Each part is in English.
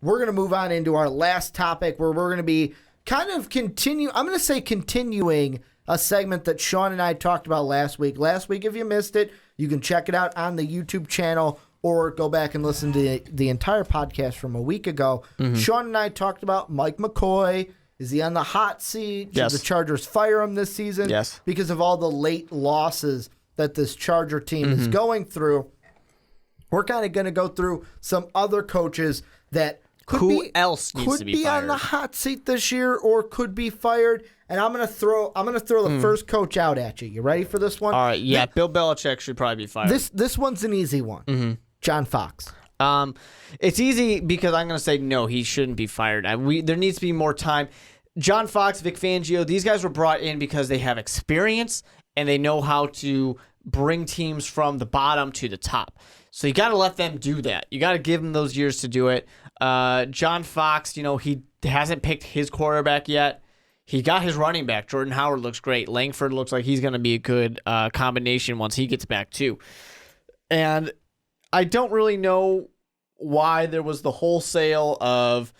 we're going to move on into our last topic where we're going to be kind of continuing a segment that Sean and I talked about last week. Last week, if you missed it, you can check it out on the YouTube channel or go back and listen to the entire podcast from a week ago. Sean and I talked about Mike McCoy. Is he on the hot seat? Should the Chargers fire him this season? Yes. Because of all the late losses that this Charger team is going through. We're kind of going to go through some other coaches that could be on the hot seat this year or could be fired. And I'm going to throw the first coach out at you. You ready for this one? All right, yeah. Bill Belichick should probably be fired. This one's an easy one. John Fox. It's easy because I'm going to say no, he shouldn't be fired. There needs to be more time. John Fox, Vic Fangio, these guys were brought in because they have experience and they know how to bring teams from the bottom to the top. So you got to let them do that. You got to give them those years to do it. John Fox, he hasn't picked his quarterback yet. He got his running back. Jordan Howard looks great. Langford looks like he's going to be a good combination once he gets back too. And I don't really know why there was the wholesale of,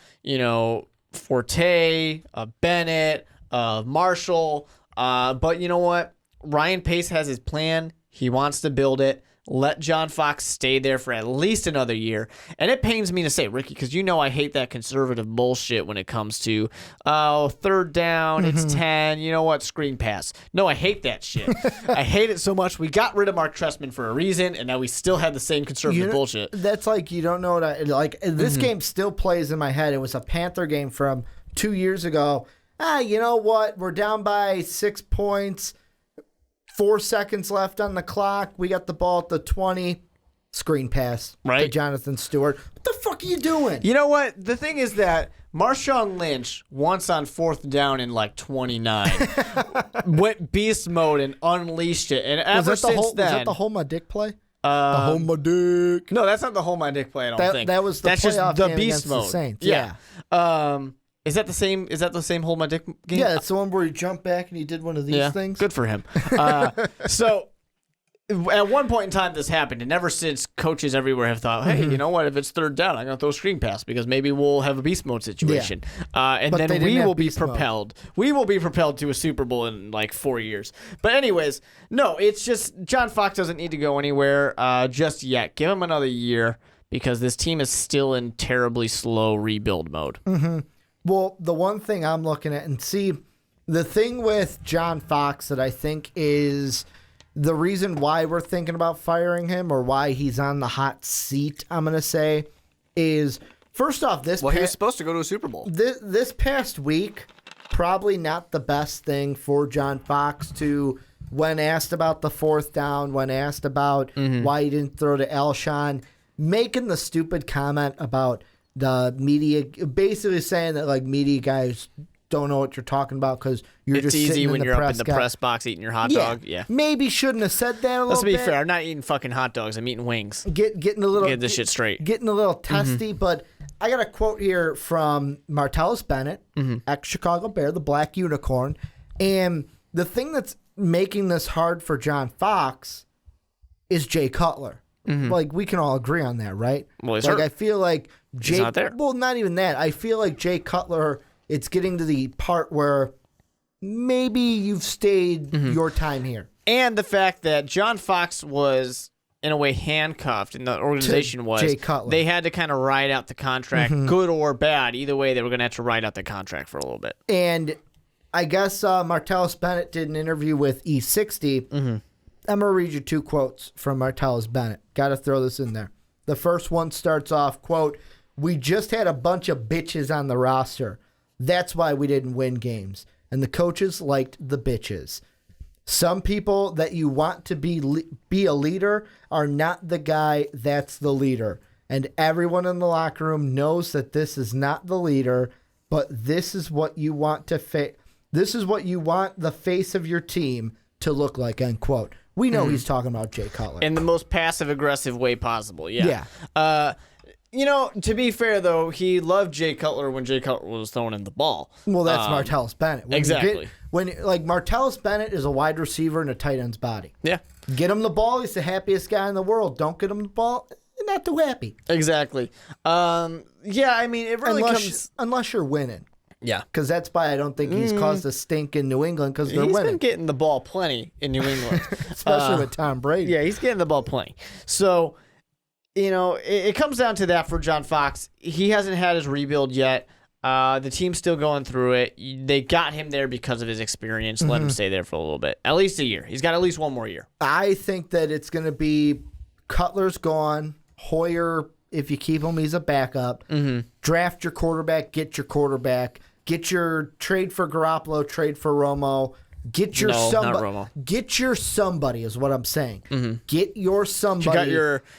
Forte, Bennett, Marshall. But you know what? Ryan Pace has his plan. He wants to build it. Let John Fox stay there for at least another year. And it pains me to say, Ricky, because I hate that conservative bullshit when it comes to, third down, it's 10, you know what, screen pass. No, I hate that shit. I hate it so much. We got rid of Mark Trestman for a reason, and now we still have the same conservative bullshit. That's like, you don't know what this game still plays in my head. It was a Panther game from 2 years ago. You know what, we're down by 6 points. 4 seconds left on the clock. We got the ball at the 20. Screen pass to Jonathan Stewart. What the fuck are you doing? You know what? The thing is that Marshawn Lynch, once on 4th down in 29, went beast mode and unleashed it. And ever since then... Was that the hold my dick play? The hold my dick. No, that's not the hold my dick play, I don't think. That's just the beast mode. The Saints. Yeah. Is that the same hold my dick game? Yeah, it's the one where he jumped back and he did one of these things. Good for him. So at one point in time this happened, and ever since, coaches everywhere have thought, hey, you know what, if it's third down, I'm going to throw a screen pass because maybe we'll have a beast mode situation. And but then we will be propelled. We will be propelled to a Super Bowl in 4 years. But anyways, no, it's just John Fox doesn't need to go anywhere just yet. Give him another year because this team is still in terribly slow rebuild mode. Well, the one thing I'm looking at, and see, the thing with John Fox that I think is the reason why we're thinking about firing him or why he's on the hot seat, I'm going to say, is first off, he was supposed to go to a Super Bowl. This past week, probably not the best thing for John Fox to, when asked about the 4th down, when asked about why he didn't throw to Alshon, making the stupid comment about the media, basically saying that media guys don't know what you're talking about because you're just sitting in the press. It's easy when you're up in the press box eating your hot dog. Yeah. Maybe shouldn't have said that a little bit. Let's be fair. I'm not eating fucking hot dogs. I'm eating wings. Getting a little. Get this shit straight. Getting a little testy, but I got a quote here from Martellus Bennett, ex-Chicago Bear, the Black Unicorn, and the thing that's making this hard for John Fox is Jay Cutler. We can all agree on that, right? Well, he's hurt. I feel like He's not there. Well, not even that. I feel like Jay Cutler, it's getting to the part where maybe you've stayed your time here. And the fact that John Fox was, in a way, handcuffed, and the organization was. Jay Cutler. They had to kind of ride out the contract, good or bad. Either way, they were going to have to ride out the contract for a little bit. And I guess Martellus Bennett did an interview with E60. I'm going to read you 2 quotes from Martellus Bennett. Got to throw this in there. The first one starts off, quote, "We just had a bunch of bitches on the roster. That's why we didn't win games. And the coaches liked the bitches. Some people that you want to be a leader are not the guy that's the leader. And everyone in the locker room knows that this is not the leader, but this is what you want this is what you want the face of your team to look like," end quote. We know he's talking about Jay Cutler. In the most passive-aggressive way possible, yeah. To be fair, though, he loved Jay Cutler when Jay Cutler was throwing in the ball. Well, that's Martellus Bennett. Exactly. Martellus Bennett is a wide receiver in a tight end's body. Yeah. Get him the ball, he's the happiest guy in the world. Don't get him the ball, not too happy. Exactly. Yeah, I mean, it really comes... Unless you're winning. Yeah. Because that's why I don't think he's caused a stink in New England because they're winning. He's been getting the ball plenty in New England. Especially with Tom Brady. Yeah, he's getting the ball plenty. So, it comes down to that for John Fox. He hasn't had his rebuild yet. The team's still going through it. They got him there because of his experience. Let him stay there for a little bit. At least a year. He's got at least one more year. I think that it's going to be Cutler's gone. Hoyer, if you keep him, he's a backup. Draft your quarterback. Get your quarterback. Get your trade for Garoppolo. Trade for Romo. Get your somebody. Not Romo. Get your somebody is what I'm saying. Get your somebody. You got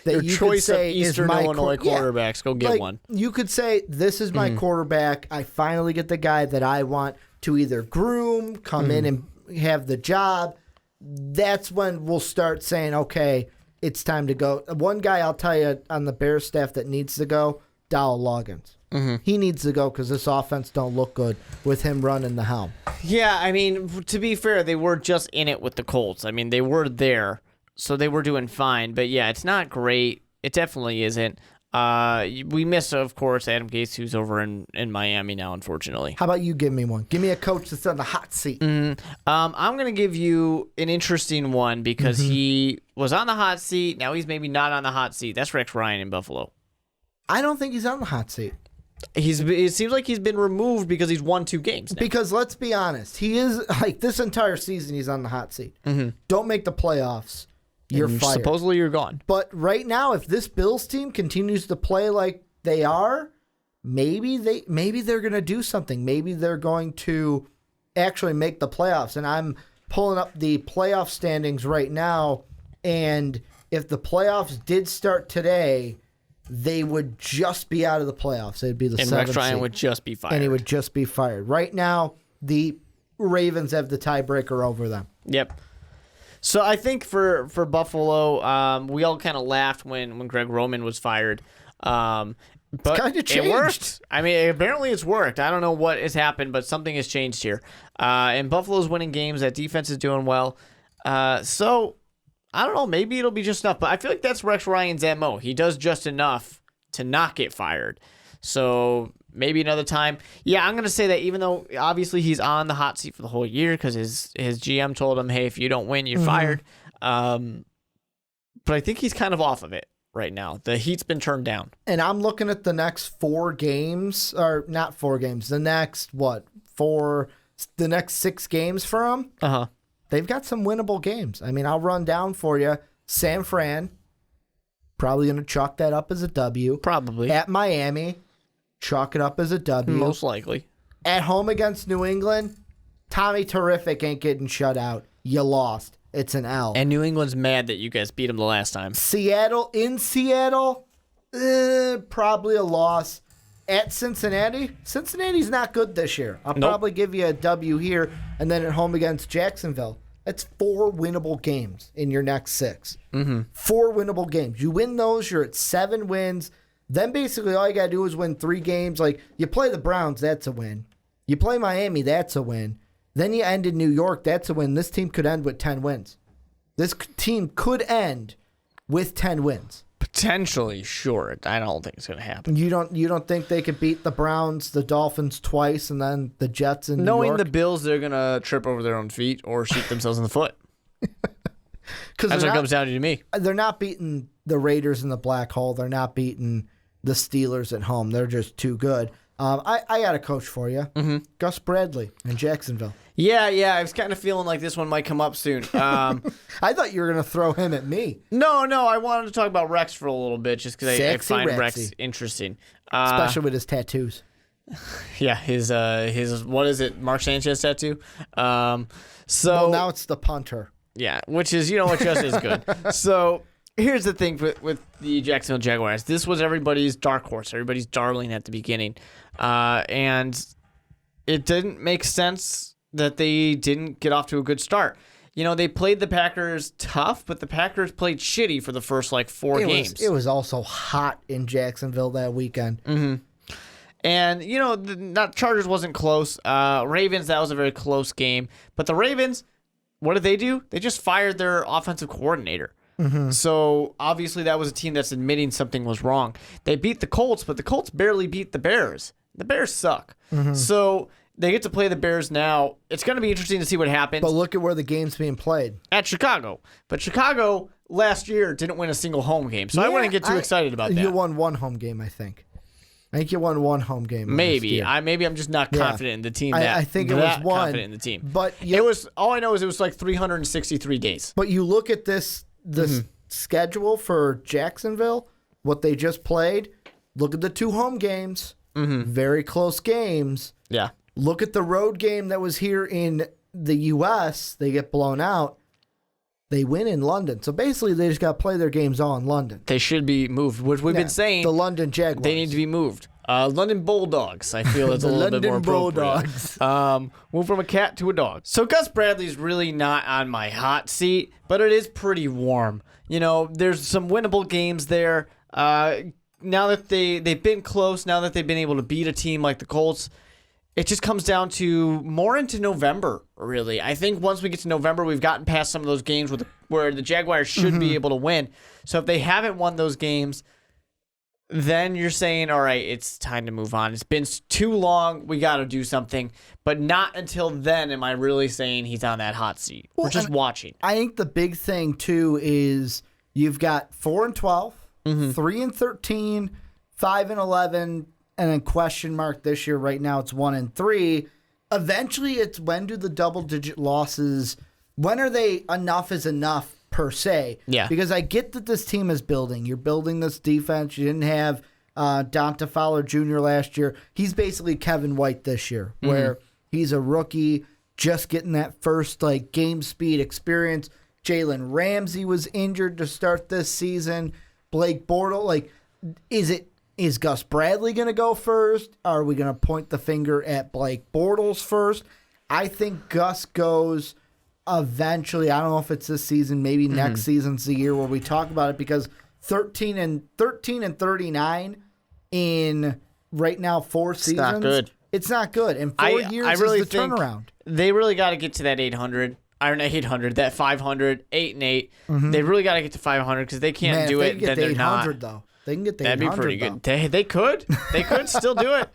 your choice of Eastern Illinois quarterbacks. Go get one. You could say, this is my quarterback. I finally get the guy that I want to either groom, come in and have the job. That's when we'll start saying, okay, it's time to go. One guy I'll tell you on the Bears staff that needs to go, Dowell Loggins. He needs to go because this offense don't look good with him running the helm. Yeah, I mean, to be fair, they were just in it with the Colts. I mean, they were there, so they were doing fine. But yeah, it's not great. It definitely isn't. We miss, of course, Adam Gase, who's over in Miami now, unfortunately. How about you give me one? Give me a coach that's on the hot seat. I'm going to give you an interesting one because he was on the hot seat. Now he's maybe not on the hot seat. That's Rex Ryan in Buffalo. I don't think he's on the hot seat. It seems like he's been removed because he's won 2 games now. Because let's be honest, he is like this entire season he's on the hot seat. Don't make the playoffs, you're fired. Supposedly you're gone. But right now, if this Bills team continues to play like they are, maybe they're going to do something. Maybe they're going to actually make the playoffs. And I'm pulling up the playoff standings right now, and if the playoffs did start today, they would just be out of the playoffs. They'd be the 7th seed. And Rex Ryan would just be fired. And he would just be fired. Right now, the Ravens have the tiebreaker over them. Yep. So I think for Buffalo, we all kind of laughed when Greg Roman was fired. But kind of changed. It worked. I mean, apparently it's worked. I don't know what has happened, but something has changed here. And Buffalo's winning games. That defense is doing well. So I don't know. Maybe it'll be just enough. But I feel like that's Rex Ryan's MO. He does just enough to not get fired. So maybe another time. Yeah, I'm going to say that even though obviously he's on the hot seat for the whole year because his GM told him, hey, if you don't win, you're fired. But I think he's kind of off of it right now. The heat's been turned down. And I'm looking at the next 4 games, or not 4 games, the next, the next 6 games for him. They've got some winnable games. I mean, I'll run down for you. San Fran, probably going to chalk that up as a W. Probably. At Miami, chalk it up as a W. Most likely. At home against New England, Tommy Terrific ain't getting shut out. You lost. It's an L. And New England's mad that you guys beat them the last time. Seattle, probably a loss. At Cincinnati's not good this year. I'll probably give you a W here, and then at home against Jacksonville. That's 4 winnable games in your next 6. 4 winnable games. You win those, you're at 7 wins. Then basically all you got to do is win 3 games. Like, you play the Browns, that's a win. You play Miami, that's a win. Then you end in New York, that's a win. This team could end with 10 wins. This team could end with 10 wins. Potentially, sure. I don't think it's going to happen. You don't think they could beat the Browns, the Dolphins twice, and then the Jets in New York? Knowing the Bills, they're going to trip over their own feet or shoot themselves in the foot. That's what it comes down to me. They're not beating the Raiders in the black hole. They're not beating the Steelers at home. They're just too good. I got a coach for you. Gus Bradley in Jacksonville. Yeah, I was kind of feeling like this one might come up soon. I thought you were going to throw him at me. No, I wanted to talk about Rex for a little bit just because I find Rexy. Rex interesting. Especially with his tattoos. Yeah, his what is it, Mark Sanchez tattoo? Well, now it's the punter. Yeah, which is, just as good. So here's the thing with the Jacksonville Jaguars. This was everybody's dark horse, everybody's darling at the beginning. And it didn't make sense that they didn't get off to a good start. They played the Packers tough, but the Packers played shitty for the first 4 games. It was also hot in Jacksonville that weekend. And, the Chargers wasn't close. Ravens, that was a very close game. But the Ravens, what did they do? They just fired their offensive coordinator. So obviously that was a team that's admitting something was wrong. They beat the Colts, but the Colts barely beat the Bears. The Bears suck. So they get to play the Bears now. It's going to be interesting to see what happens. But look at where the game's being played. At Chicago. But Chicago last year didn't win a single home game. So I wouldn't get too excited about that. You won one home game, I think. I think you won one home game. Maybe. I'm just not confident in the team. I think it was one. Confident in the team. But it was, all I know is it was like 363 days. But you look at this schedule for Jacksonville, what they just played. Look at the 2 home games. Very close games. Yeah. Look at the road game that was here in the U.S. They get blown out. They win in London. So basically, they just got to play their games all in London. They should be moved, which we've been saying. The London Jaguars. They need to be moved. London Bulldogs, I feel it's a little bit more appropriate. Bulldogs. Move from a cat to a dog. So Gus Bradley's really not on my hot seat, but it is pretty warm. You know, there's some winnable games there. Now that they've been close, now that they've been able to beat a team like the Colts, it just comes down to more into November, really. I think once we get to November, we've gotten past some of those games where the Jaguars should be able to win. So if they haven't won those games, then you're saying, all right, it's time to move on. It's been too long. We got to do something. But not until then am I really saying he's on that hot seat. We're just watching. I think the big thing, too, is you've got 4-12, 3-13, 5-11, and then question mark this year. Right now it's 1-3. Eventually it's when do the double-digit losses, when are they enough is enough per se? Yeah. Because I get that this team is building. You're building this defense. You didn't have Donta Fowler Jr. last year. He's basically Kevin White this year, where he's a rookie just getting that first game speed experience. Jalen Ramsey was injured to start this season. Blake Bortles, is Gus Bradley going to go first? Are we going to point the finger at Blake Bortles first? I think Gus goes eventually. I don't know if it's this season. Maybe next season's the year where we talk about it, because 13 and 39 in right now 4 seasons. Not good. It's not good. And 4 years I really is the think turnaround. They really got to get to that 800. Or not 800, that 500, 8-8. They really got to get to 500 because they can't do it. Then they're not. Though. They can get the That'd 800, be pretty though. good. They could. They could still do it.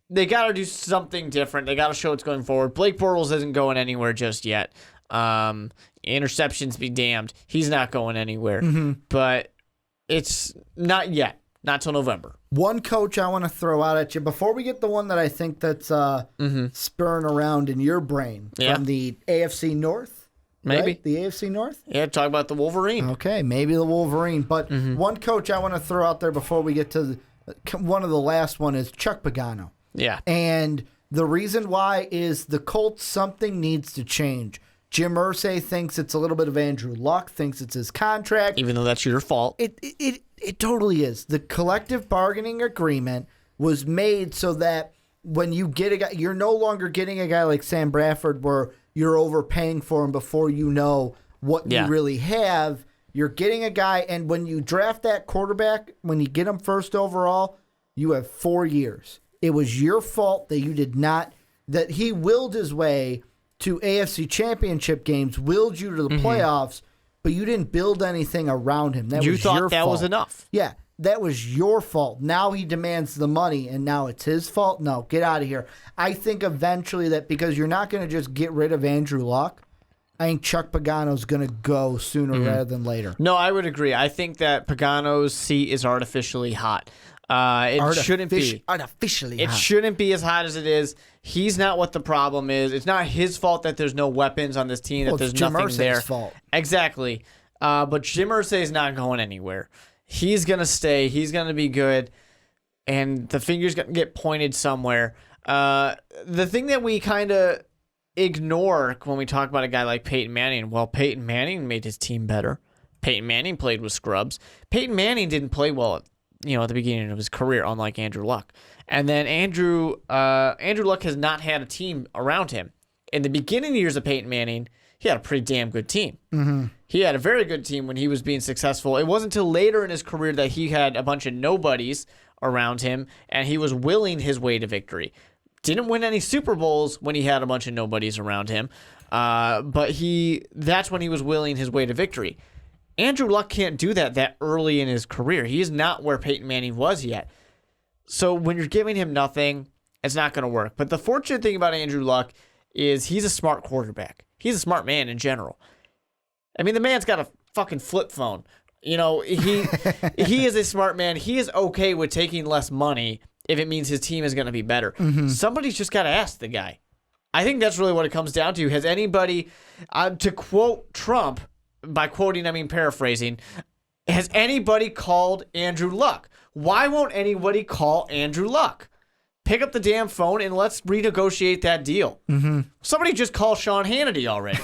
They got to do something different. They got to show what's going forward. Blake Bortles isn't going anywhere just yet. Interceptions be damned. He's not going anywhere. But it's not yet. Not till November. One coach I want to throw out at you before we get the one that I think that's spurring around in your brain from the AFC North. Maybe. Right? The AFC North? Yeah, talk about the Wolverine. Okay, maybe the Wolverine. But one coach I want to throw out there before we get to one of the last one is Chuck Pagano. Yeah. And the reason why is the Colts, something needs to change. Jim Irsay thinks it's a little bit of Andrew Luck, thinks it's his contract. Even though that's your fault. It totally is. The collective bargaining agreement was made so that when you get a guy, you're no longer getting a guy like Sam Bradford where you're overpaying for him before you know what you really have. You're getting a guy, and when you draft that quarterback, when you get him first overall, you have 4 years. It was your fault that you did not, that he willed his way to AFC championship games, willed you to the playoffs, but you didn't build anything around him. That was your fault. You thought that was enough. Yeah, that was your fault. Now he demands the money, and now it's his fault? No, get out of here. I think eventually that because you're not going to just get rid of Andrew Luck, I think Chuck Pagano's going to go sooner rather than later. No, I would agree. I think that Pagano's seat is artificially hot. Shouldn't be. Artificially It hot. shouldn't be as hot as it is. He's not what the problem is. It's not his fault that there's no weapons on this team, that there's Jim nothing Irsay's there. fault. Exactly. But Jim Irsay is not going anywhere. He's going to stay. He's going to be good. And the finger's going to get pointed somewhere. The thing that we kind of ignore when we talk about a guy like Peyton Manning, well, Peyton Manning made his team better. Peyton Manning played with scrubs. Peyton Manning didn't play well at the beginning of his career, unlike Andrew Luck. And then Andrew Luck has not had a team around him. In the beginning years of Peyton Manning, he had a pretty damn good team. He had a very good team when he was being successful. It wasn't until later in his career that he had a bunch of nobodies around him, and he was willing his way to victory. Didn't win any Super Bowls when he had a bunch of nobodies around him. But that's when he was willing his way to victory. Andrew Luck can't do that early in his career. He is not where Peyton Manning was yet. So when you're giving him nothing, it's not going to work. But the fortunate thing about Andrew Luck is he's a smart quarterback. He's a smart man in general. I mean, the man's got a fucking flip phone. He is a smart man. He is okay with taking less money if it means his team is going to be better. Mm-hmm. Somebody's just got to ask the guy. I think that's really what it comes down to. Has anybody, to quote Trump, by quoting, I mean paraphrasing, has anybody called Andrew Luck? Why won't anybody call Andrew Luck? Pick up the damn phone and let's renegotiate that deal. Mm-hmm. Somebody just call Sean Hannity already.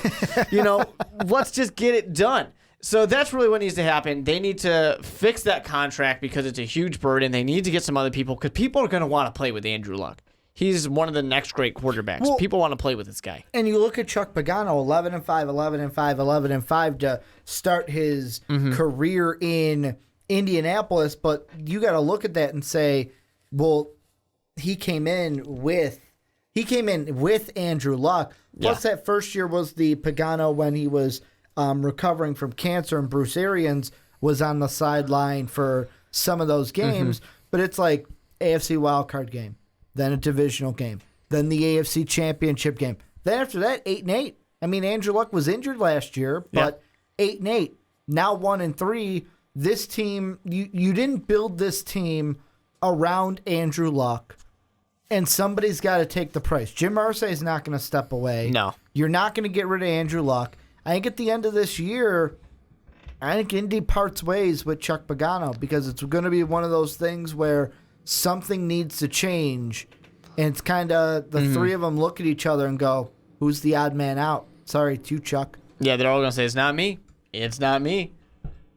Let's just get it done. So that's really what needs to happen. They need to fix that contract because it's a huge burden. They need to get some other people because people are going to want to play with Andrew Luck. He's one of the next great quarterbacks. Well, people want to play with this guy. And you look at Chuck Pagano, 11-5, 11-5, 11-5 to start his career in Indianapolis. But you got to look at that and say, well, he came in with Andrew Luck. Plus, that first year was the Pagano when he was recovering from cancer, and Bruce Arians was on the sideline for some of those games. Mm-hmm. But it's like AFC wildcard game. Then a divisional game, then the AFC Championship game. Then after that, 8-8. I mean, Andrew Luck was injured last year, but 8-8. Now 1-3. This team, you didn't build this team around Andrew Luck, and somebody's got to take the price. Jim Irsay is not going to step away. No. You're not going to get rid of Andrew Luck. I think at the end of this year, I think Indy parts ways with Chuck Pagano because it's going to be one of those things where something needs to change, and it's kind of the three of them look at each other and go, who's the odd man out? Sorry, it's you, Chuck. Yeah, they're all going to say, it's not me. It's not me.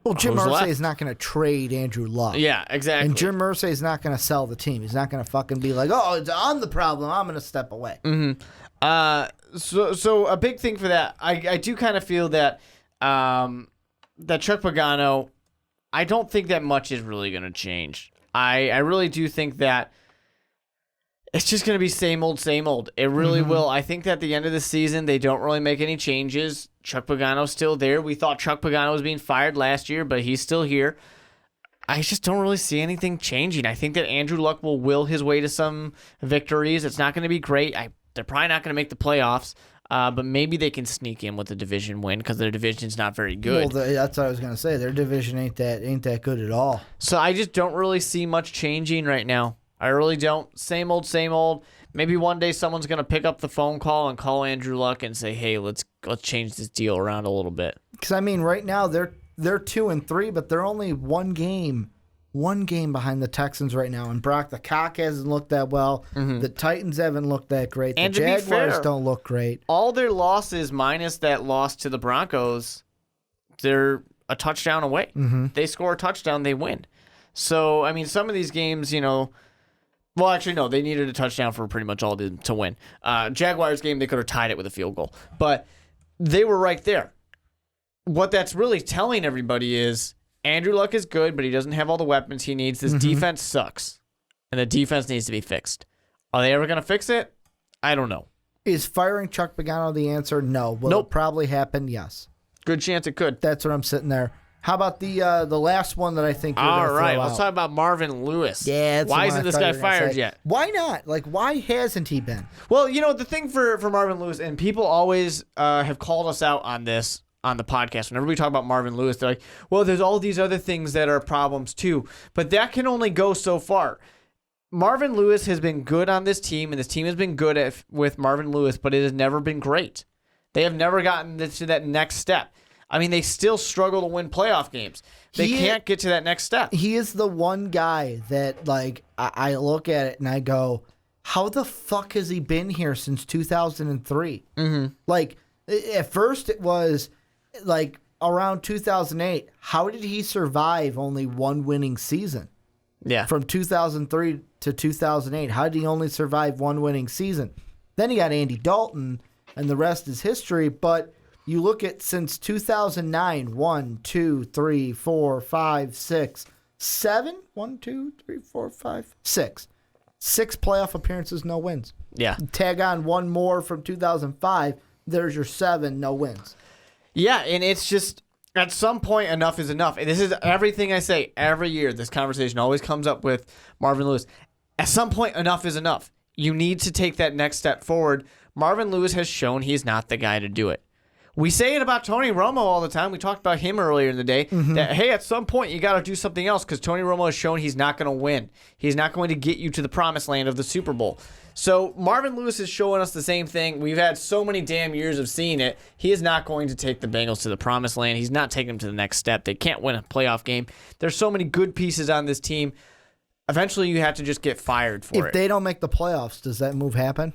Well, Jim Irsay is not going to trade Andrew Luck. Yeah, exactly. And Jim Irsay is not going to sell the team. He's not going to fucking be like, oh, I'm the problem. I'm going to step away. Mm-hmm. So a big thing for that, I do kind of feel that that Chuck Pagano, I don't think that much is really going to change. I really do think that it's just going to be same old, same old. It really will. I think that at the end of the season, they don't really make any changes. Chuck Pagano's still there. We thought Chuck Pagano was being fired last year, but he's still here. I just don't really see anything changing. I think that Andrew Luck will will his way to some victories. It's not going to be great. They're probably not going to make the playoffs, but maybe they can sneak in with a division win because their division's not very good. Well, that's what I was going to say. Their division ain't that good at all. So I just don't really see much changing right now. I really don't. Same old, same old. Maybe one day someone's going to pick up the phone call and call Andrew Luck and say, "Hey, let's change this deal around a little bit." Because I mean, right now they're 2-3, but they're only one game behind the Texans right now. And Brock the Cock hasn't looked that well. Mm-hmm. The Titans haven't looked that great. And the Jaguars don't look great. All their losses, minus that loss to the Broncos, they're a touchdown away. Mm-hmm. They score a touchdown, they win. So I mean, some of these games, well, actually, no. They needed a touchdown for pretty much all of them to win. Jaguars game, they could have tied it with a field goal. But they were right there. What that's really telling everybody is Andrew Luck is good, but he doesn't have all the weapons he needs. This defense sucks, and the defense needs to be fixed. Are they ever going to fix it? I don't know. Is firing Chuck Pagano the answer? No. Will it probably happen? Yes. Good chance it could. That's what I'm sitting there. How about the last one that I think you're going to throw out? Let's talk about Marvin Lewis. Yeah, why isn't this guy fired yet? Why not? Like, why hasn't he been? Well, the thing for Marvin Lewis, and people always have called us out on this on the podcast. Whenever we talk about Marvin Lewis, they're like, well, there's all these other things that are problems too. But that can only go so far. Marvin Lewis has been good on this team, and this team has been good with Marvin Lewis, but it has never been great. They have never gotten to that next step. I mean, they still struggle to win playoff games. They can't get to that next step. He is the one guy that, like, I look at it and I go, how the fuck has he been here since 2003? Mm-hmm. Like, at first it was, like, around 2008. How did he survive only one winning season? Yeah. From 2003 to 2008. How did he only survive one winning season? Then he got Andy Dalton, and the rest is history, but you look at since 2009, 1, 2, 3, 4, 5, 6, 7. 1, 2, 3, 4, 5, 6. 6 playoff appearances, no wins. Yeah. Tag on one more from 2005, there's your 7, no wins. Yeah, and it's just at some point enough is enough. And this is everything I say every year. This conversation always comes up with Marvin Lewis. At some point, enough is enough. You need to take that next step forward. Marvin Lewis has shown he's not the guy to do it. We say it about Tony Romo all the time. We talked about him earlier in the day. That, hey, at some point, you got to do something else because Tony Romo has shown he's not going to win. He's not going to get you to the promised land of the Super Bowl. So Marvin Lewis is showing us the same thing. We've had so many damn years of seeing it. He is not going to take the Bengals to the promised land. He's not taking them to the next step. They can't win a playoff game. There's so many good pieces on this team. Eventually, you have to just get fired for it. If they don't make the playoffs, does that move happen?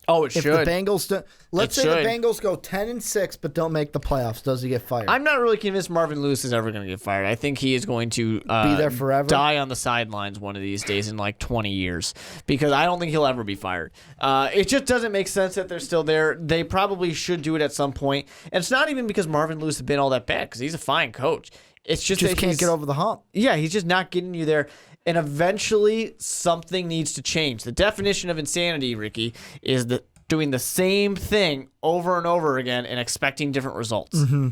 Oh, it if should. If the Bengals don't, let's say the Bengals go 10-6 but don't make the playoffs, does he get fired? I'm not really convinced Marvin Lewis is ever going to get fired. I think he is going to be there forever, die on the sidelines one of these days in like 20 years because I don't think he'll ever be fired. It just doesn't make sense that they're still there. They probably should do it at some point. And it's not even because Marvin Lewis has been all that bad because he's a fine coach. It's just that can't get over the hump. Yeah, he's just not getting you there. And eventually, something needs to change. The definition of insanity, Ricky, is doing the same thing over and over again and expecting different results. Mm-hmm.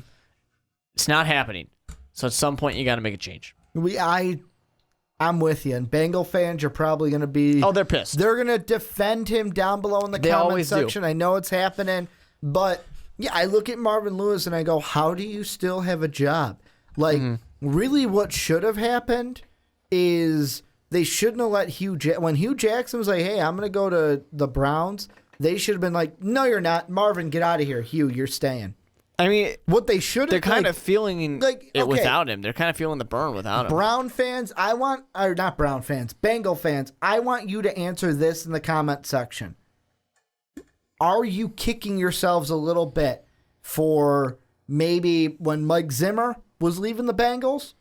It's not happening. So at some point, you got to make a change. I'm with you. And Bengal fans are probably going to be... Oh, they're pissed. They're going to defend him down below in the comment section. I know it's happening. But, yeah, I look at Marvin Lewis and I go, how do you still have a job? Like, really what should have happened is they shouldn't have let when Hugh Jackson was like, hey, I'm going to go to the Browns, they should have been like, no, you're not. Marvin, get out of here. Hugh, you're staying. I mean, what they should have... They're kind of feeling it without him. They're kind of feeling the burn without him. Brown fans, not Brown fans, Bengal fans, I want you to answer this in the comment section. Are you kicking yourselves a little bit for maybe when Mike Zimmer was leaving the Bengals?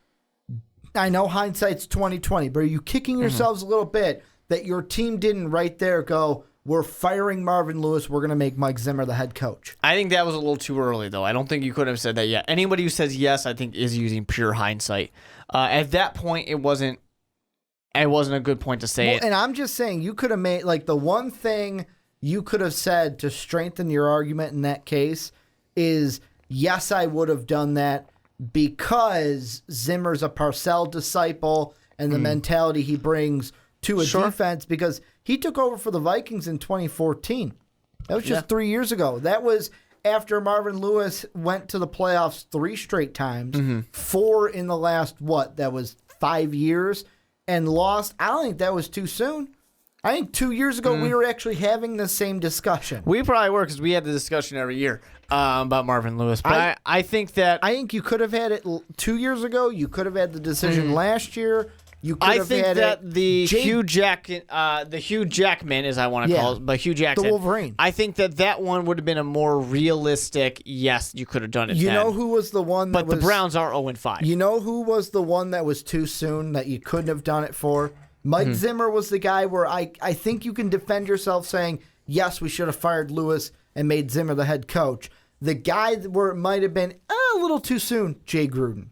I know hindsight's 20/20, but are you kicking yourselves a little bit that your team didn't right there go, we're firing Marvin Lewis, we're going to make Mike Zimmer the head coach? I think that was a little too early, though. I don't think you could have said that yet. Anybody who says yes, I think, is using pure hindsight. At that point, it wasn't a good point to say it. And I'm just saying, you could have made, like, the one thing you could have said to strengthen your argument in that case is, yes, I would have done that, because Zimmer's a Parcells disciple and the mentality he brings to a defense, because he took over for the Vikings in 2014. That was just 3 years ago. That was after Marvin Lewis went to the playoffs 3 straight times, 4 in the last, that was 5 years, and lost. I don't think that was too soon. I think 2 years ago we were actually having the same discussion. We probably were, because we had the discussion every year about Marvin Lewis. But I think that... I think you could have had it 2 years ago. You could have had the decision last year. You could have had the Hugh Jackman, as I want to call it, but Hugh Jackson, the Wolverine. I think that one would have been a more realistic. Yes, you could have done it. You know who was the one? But the Browns are 0-5. You know who was the one that was too soon that you couldn't have done it for? Mike Zimmer was the guy where I think you can defend yourself saying, yes, we should have fired Lewis and made Zimmer the head coach. The guy where it might have been a little too soon, Jay Gruden.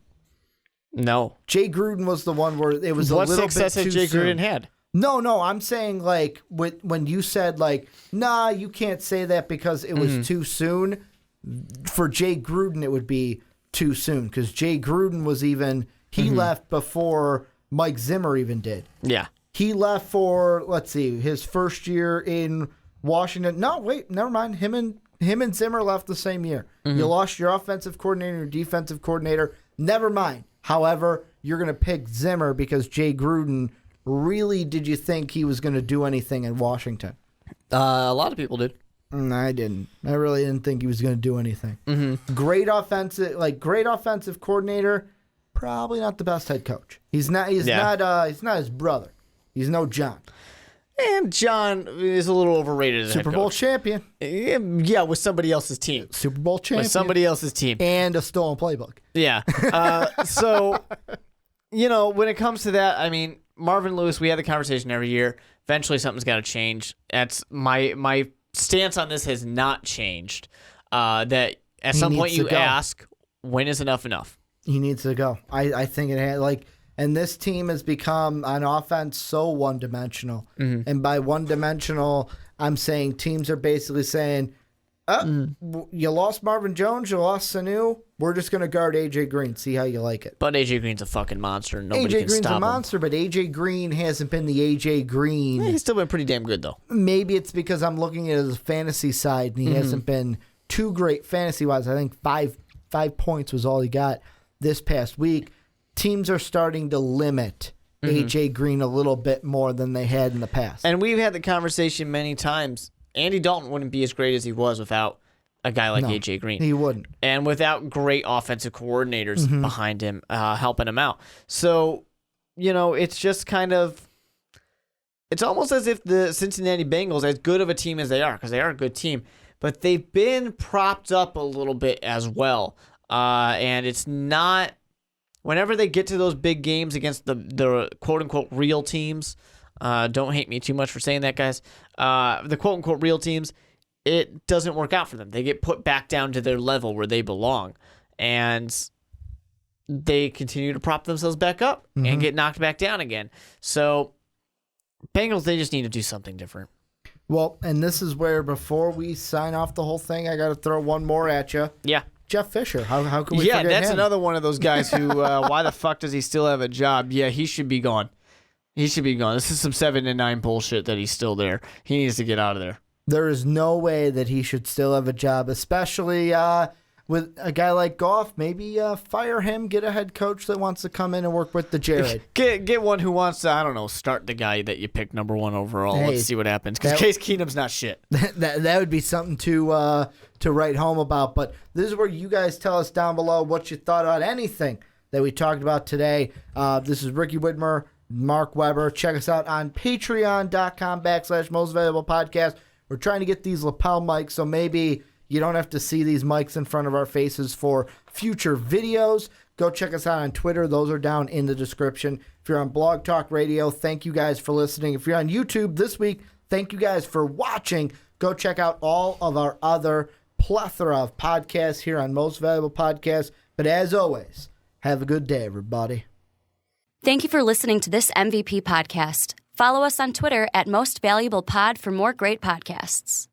No. Jay Gruden was the one where it was a little bit too soon. What success has Jay Gruden had? No, I'm saying like when you said like, nah, you can't say that because it was too soon. For Jay Gruden, it would be too soon because Jay Gruden was he left before Mike Zimmer even did. Yeah. He left for, let's see, his first year in Washington. No, wait, never mind. Him and Zimmer left the same year. You lost your offensive coordinator, your defensive coordinator. Never mind. However, you're going to pick Zimmer because Jay Gruden, really, did you think he was going to do anything in Washington? A lot of people did. I didn't. I really didn't think he was going to do anything. Great offensive coordinator. Probably not the best head coach. He's not his brother. He's no John. And John is a little overrated as a Super Bowl champion. Yeah, with somebody else's team. Super Bowl champion. With somebody else's team. And a stolen playbook. Yeah. So, when it comes to that, I mean, Marvin Lewis, we had the conversation every year. Eventually something's got to change. That's my stance on this has not changed. That at some point you ask, when is enough enough? He needs to go. I think it had and this team has become on offense so one-dimensional. And by one-dimensional, I'm saying teams are basically saying, You lost Marvin Jones, you lost Sanu. We're just going to guard A.J. Green, see how you like it. But A.J. Green's a fucking monster. Nobody A.J. can Green's stop a him. monster, but A.J. Green hasn't been the A.J. Green. He's still been pretty damn good, though. Maybe it's because I'm looking at his fantasy side, and he hasn't been too great fantasy-wise. I think five points was all he got this past week. Teams are starting to limit A.J. Green a little bit more than they had in the past. And we've had the conversation many times. Andy Dalton wouldn't be as great as he was without a guy like A.J. Green. He wouldn't. And without great offensive coordinators behind him, helping him out. So, it's just kind of, it's almost as if the Cincinnati Bengals, as good of a team as they are, because they are a good team, but they've been propped up a little bit as well. And it's not, whenever they get to those big games against the quote-unquote real teams, don't hate me too much for saying that, guys, the quote-unquote real teams, it doesn't work out for them. They get put back down to their level where they belong. And they continue to prop themselves back up and get knocked back down again. So, Bengals, they just need to do something different. Well, and this is where, before we sign off the whole thing, I got to throw one more at you. Yeah. Jeff Fisher. How can we forget him? Yeah, that's another one of those guys who, why the fuck does he still have a job? Yeah, he should be gone. He should be gone. This is some 7-9 bullshit that he's still there. He needs to get out of there. There is no way that he should still have a job, especially with a guy like Goff. Maybe fire him, get a head coach that wants to come in and work with the Jared. Get one who wants to, I don't know, start the guy that you picked number 1 overall. Hey, let's see what happens. Because Case Keenum's not shit. That would be something to write home about. But this is where you guys tell us down below what you thought about anything that we talked about today. This is Ricky Widmer, Mark Weber. Check us out on patreon.com/mostvaluablepodcast. We're trying to get these lapel mics, so maybe you don't have to see these mics in front of our faces for future videos. Go check us out on Twitter. Those are down in the description. If you're on Blog Talk Radio, thank you guys for listening. If you're on YouTube this week, thank you guys for watching. Go check out all of our other plethora of podcasts here on Most Valuable Podcasts. But as always, have a good day, everybody. Thank you for listening to this MVP podcast. Follow us on Twitter @MostValuablePod for more great podcasts.